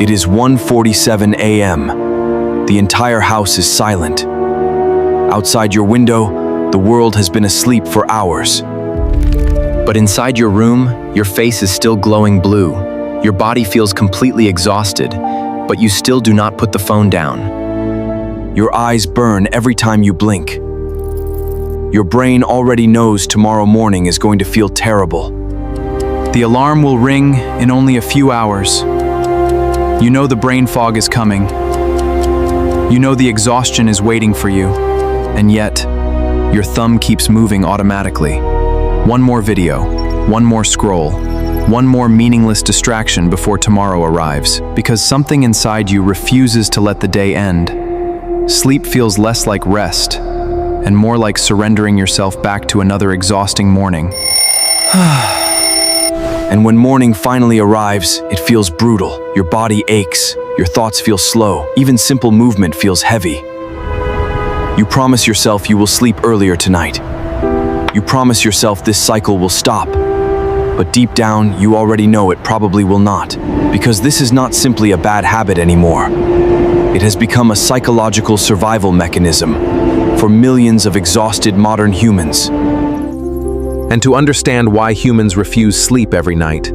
It is 1:47 a.m. The entire house is silent. Outside your window, the world has been asleep for hours. But inside your room, your face is still glowing blue. Your body feels completely exhausted, but you still do not put the phone down. Your eyes burn every time you blink. Your brain already knows tomorrow morning is going to feel terrible. The alarm will ring in only a few hours. You know the brain fog is coming. You know the exhaustion is waiting for you. And yet, your thumb keeps moving automatically. One more video, one more scroll, one more meaningless distraction before tomorrow arrives, because something inside you refuses to let the day end. Sleep feels less like rest, and more like surrendering yourself back to another exhausting morning. And when morning finally arrives, it feels brutal. Your body aches, your thoughts feel slow, even simple movement feels heavy. You promise yourself you will sleep earlier tonight. You promise yourself this cycle will stop. But deep down, you already know it probably will not, because this is not simply a bad habit anymore. It has become a psychological survival mechanism for millions of exhausted modern humans. And to understand why humans refuse sleep every night,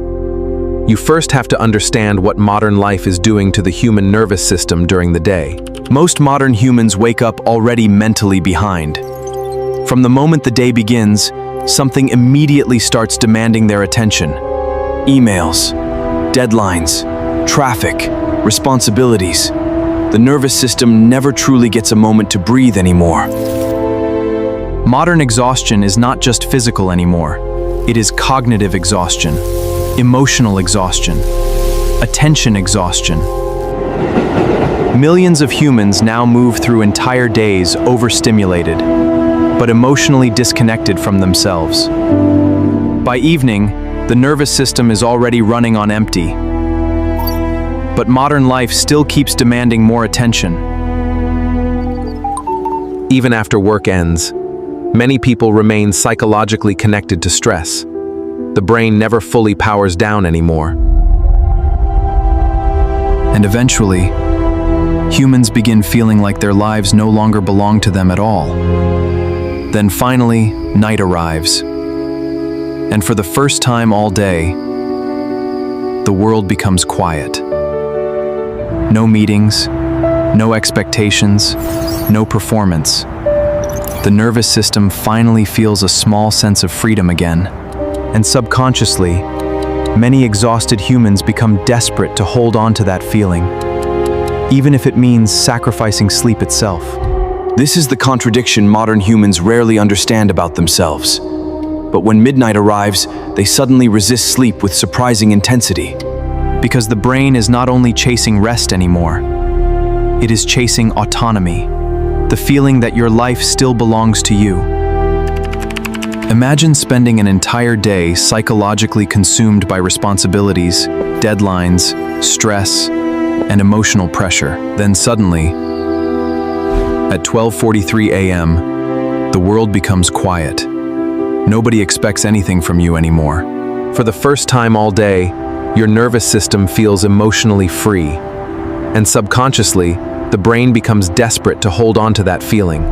you first have to understand what modern life is doing to the human nervous system during the day. Most modern humans wake up already mentally behind. From the moment the day begins, something immediately starts demanding their attention. Emails, deadlines, traffic, responsibilities. The nervous system never truly gets a moment to breathe anymore. Modern exhaustion is not just physical anymore. It is cognitive exhaustion, emotional exhaustion, attention exhaustion. Millions of humans now move through entire days overstimulated, but emotionally disconnected from themselves. By evening, the nervous system is already running on empty. But modern life still keeps demanding more attention. Even after work ends, many people remain psychologically connected to stress. The brain never fully powers down anymore. And eventually, humans begin feeling like their lives no longer belong to them at all. Then finally, night arrives. And for the first time all day, the world becomes quiet. No meetings, no expectations, no performance. The nervous system finally feels a small sense of freedom again. And subconsciously, many exhausted humans become desperate to hold on to that feeling, even if it means sacrificing sleep itself. This is the contradiction modern humans rarely understand about themselves. But when midnight arrives, they suddenly resist sleep with surprising intensity. Because the brain is not only chasing rest anymore, it is chasing autonomy, the feeling that your life still belongs to you. Imagine spending an entire day psychologically consumed by responsibilities, deadlines, stress, and emotional pressure. Then suddenly, at 12:43 a.m., the world becomes quiet. Nobody expects anything from you anymore. For the first time all day, your nervous system feels emotionally free. And subconsciously, the brain becomes desperate to hold on to that feeling.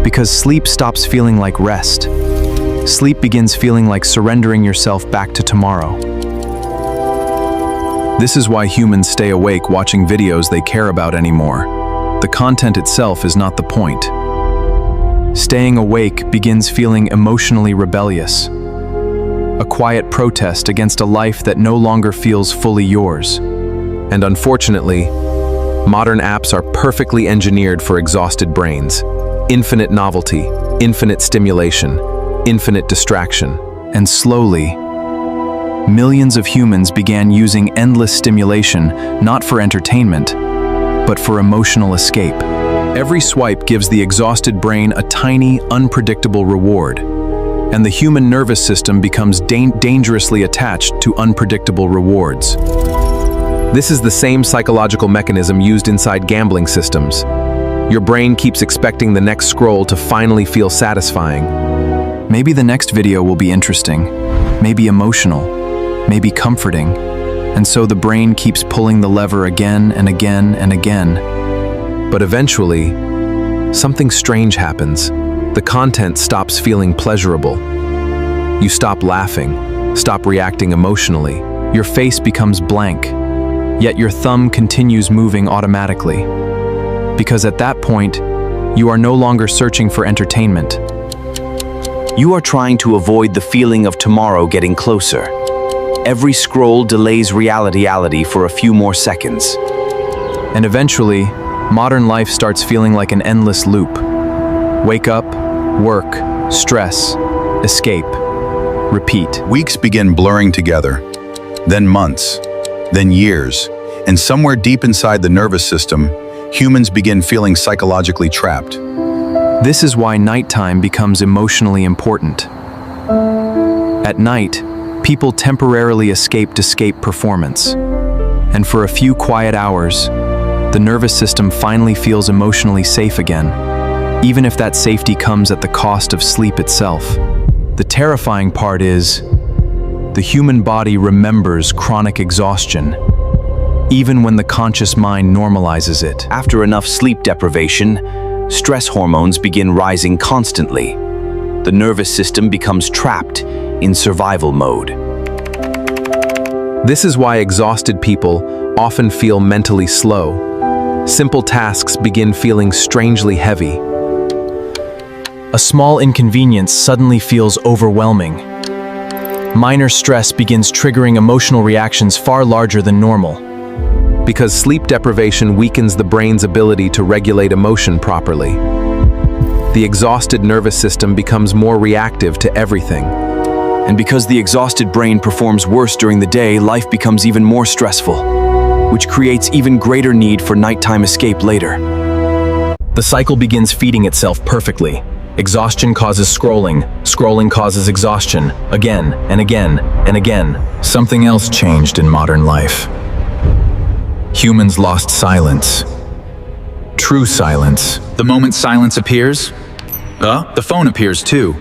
Because sleep stops feeling like rest. Sleep begins feeling like surrendering yourself back to tomorrow. This is why humans stay awake watching videos they care about anymore. The content itself is not the point. Staying awake begins feeling emotionally rebellious. A quiet protest against a life that no longer feels fully yours. And unfortunately, modern apps are perfectly engineered for exhausted brains. Infinite novelty, infinite stimulation, infinite distraction. And slowly, millions of humans began using endless stimulation not for entertainment, but for emotional escape. Every swipe gives the exhausted brain a tiny, unpredictable reward, and the human nervous system becomes dangerously attached to unpredictable rewards. This is the same psychological mechanism used inside gambling systems. Your brain keeps expecting the next scroll to finally feel satisfying. Maybe the next video will be interesting, maybe emotional, maybe comforting, And so the brain keeps pulling the lever again and again and again. But eventually, something strange happens. The content stops feeling pleasurable. You stop laughing, stop reacting emotionally. Your face becomes blank, yet your thumb continues moving automatically. Because at that point, you are no longer searching for entertainment. You are trying to avoid the feeling of tomorrow getting closer. Every scroll delays reality for a few more seconds. And eventually, modern life starts feeling like an endless loop. Wake up, work, stress, escape, repeat. Weeks begin blurring together, then months, then years, and somewhere deep inside the nervous system, humans begin feeling psychologically trapped. This is why nighttime becomes emotionally important. At night, people temporarily escape performance. And for a few quiet hours, the nervous system finally feels emotionally safe again, even if that safety comes at the cost of sleep itself. The terrifying part is, the human body remembers chronic exhaustion, even when the conscious mind normalizes it. After enough sleep deprivation, stress hormones begin rising constantly. The nervous system becomes trapped in survival mode. This is why exhausted people often feel mentally slow. Simple tasks begin feeling strangely heavy. A small inconvenience suddenly feels overwhelming. Minor stress begins triggering emotional reactions far larger than normal. Because sleep deprivation weakens the brain's ability to regulate emotion properly. The exhausted nervous system becomes more reactive to everything. And because the exhausted brain performs worse during the day, life becomes even more stressful, which creates even greater need for nighttime escape later. The cycle begins feeding itself perfectly. Exhaustion causes scrolling, scrolling causes exhaustion, again and again and again. Something else changed in modern life. Humans lost silence. True silence. The moment silence appears, the phone appears too.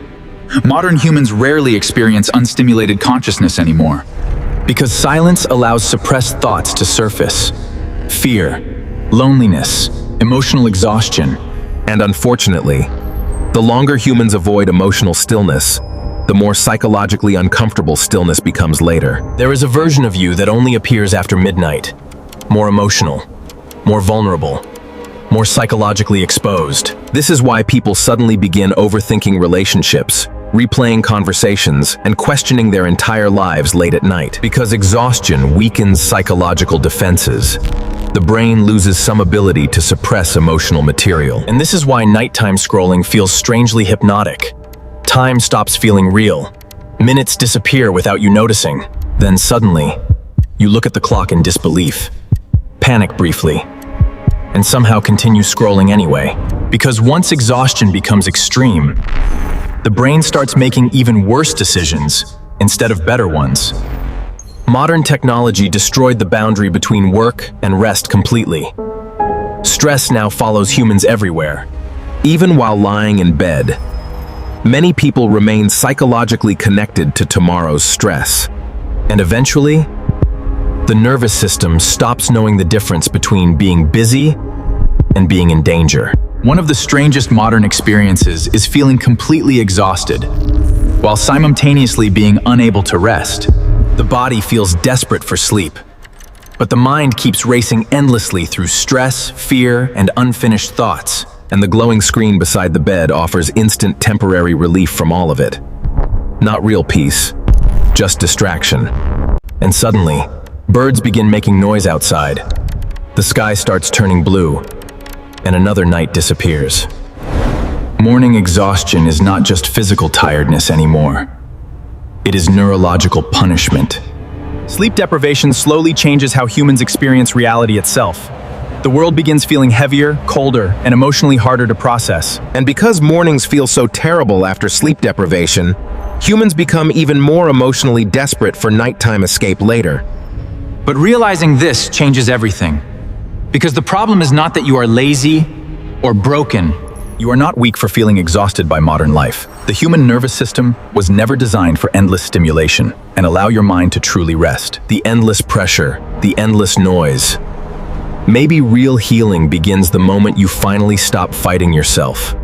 Modern humans rarely experience unstimulated consciousness anymore. Because silence allows suppressed thoughts to surface. Fear, loneliness, emotional exhaustion. And unfortunately, the longer humans avoid emotional stillness, the more psychologically uncomfortable stillness becomes later. There is a version of you that only appears after midnight. More emotional, more vulnerable, more psychologically exposed. This is why people suddenly begin overthinking relationships, replaying conversations, and questioning their entire lives late at night. Because exhaustion weakens psychological defenses. The brain loses some ability to suppress emotional material. And this is why nighttime scrolling feels strangely hypnotic. Time stops feeling real. Minutes disappear without you noticing. Then suddenly, you look at the clock in disbelief, panic briefly, and somehow continue scrolling anyway. Because once exhaustion becomes extreme, the brain starts making even worse decisions instead of better ones. Modern technology destroyed the boundary between work and rest completely. Stress now follows humans everywhere. Even while lying in bed, many people remain psychologically connected to tomorrow's stress. And eventually, the nervous system stops knowing the difference between being busy and being in danger. One of the strangest modern experiences is feeling completely exhausted, while simultaneously being unable to rest. The body feels desperate for sleep, but the mind keeps racing endlessly through stress, fear, and unfinished thoughts. And the glowing screen beside the bed offers instant temporary relief from all of it. Not real peace, just distraction. And suddenly, birds begin making noise outside. The sky starts turning blue, and another night disappears. Morning exhaustion is not just physical tiredness anymore. It is neurological punishment. Sleep deprivation slowly changes how humans experience reality itself. The world begins feeling heavier, colder, and emotionally harder to process. And because mornings feel so terrible after sleep deprivation, humans become even more emotionally desperate for nighttime escape later. But realizing this changes everything. Because the problem is not that you are lazy or broken. You are not weak for feeling exhausted by modern life. The human nervous system was never designed for endless stimulation, and allow your mind to truly rest. The endless pressure, the endless noise. Maybe real healing begins the moment you finally stop fighting yourself.